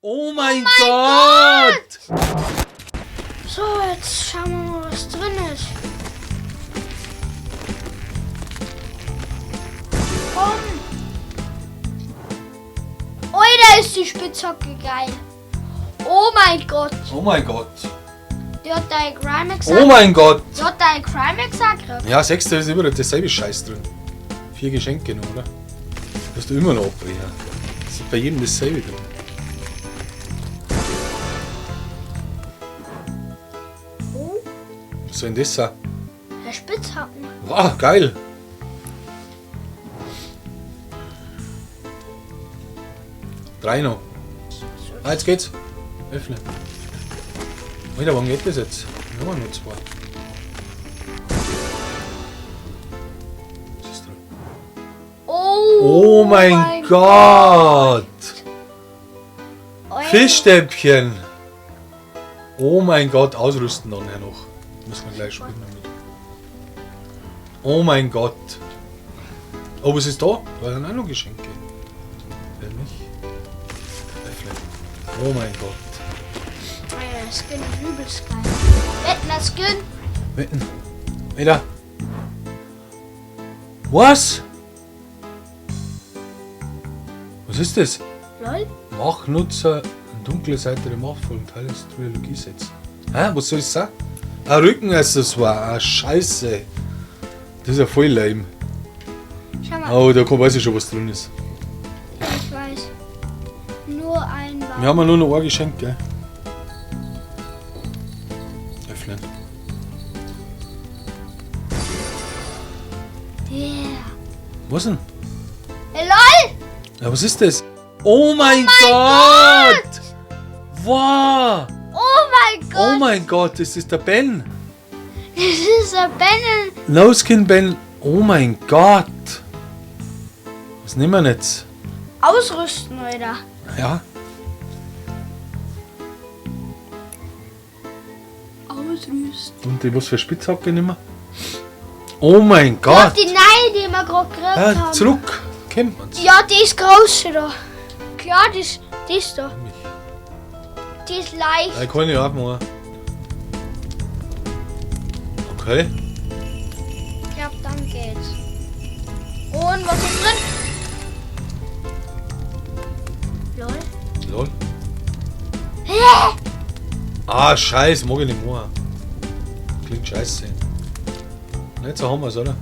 Oh mein Gott! So, jetzt schauen wir mal, was drin ist. Komm! Alter, ist die Spitzhacke geil. Oh mein Gott. Oh mein Gott. Die hat dein Crimex Oh mein Gott. Die hat dein Crimex gekriegt. Ja, 6. ist immer dasselbe Scheiß drin. 4 Geschenke noch, oder? Das du immer noch abbrechen. Das ist bei jedem dasselbe drin. Oh, Was soll denn das sein? der Spitzhacken. Wow, geil. Drei noch. Ah, jetzt geht's. Öffne. Alter, wann geht das jetzt? Ja, noch 2. Was ist drin? Oh mein Gott! Alter. Fischstäbchen! Oh mein Gott, ausrüsten dann ja noch. Müssen wir gleich spielen damit. Oh mein Gott! Oh, was ist da? Da sind auch noch Geschenke. Wer nicht? Öffnen. Oh mein Gott. Alter, der Skin ist übelst geil. Wetten, der Skin? Wetten. Wieder. Was? Was ist das? Lol. Machnutzer, eine dunkle Seite der Macht von Teil des Trilogie-Sets. Hä? Was soll ich sagen? Ein Rückenaccessoire. Ah, Scheiße. Das ist ja voll lame. Schau mal, Oh, da weiß ich schon, was drin ist. ich weiß. Nur ein Baum. Wir haben ja nur noch ein Geschenk, gell? Öffnen. Yeah. Was denn? Hey, lol! Ja, was ist das? Oh mein Gott! Wow! Oh mein Gott! Oh mein Gott, das ist der Ben. Das ist ein Ben. No Skin Ben. Oh mein Gott. Was nehmen wir jetzt? Ausrüsten, Alter. Ja. Ausrüsten. Und die was für Spitzhacke nehmen wir? Oh mein Ja, Gott. die neue, die wir gerade gekriegt Ja, haben. zurück. Kennt man's. Ja, die ist groß da. Klar, die ist da. Die ist leicht. Ja, kann ich auch mal. Okay. Ich glaube, dann geht's. Und was ist drin? Lol. Lol. Hä? Ah, scheiße, mag ich nicht mehr. Klingt scheiße. Nicht so haben wir's, oder?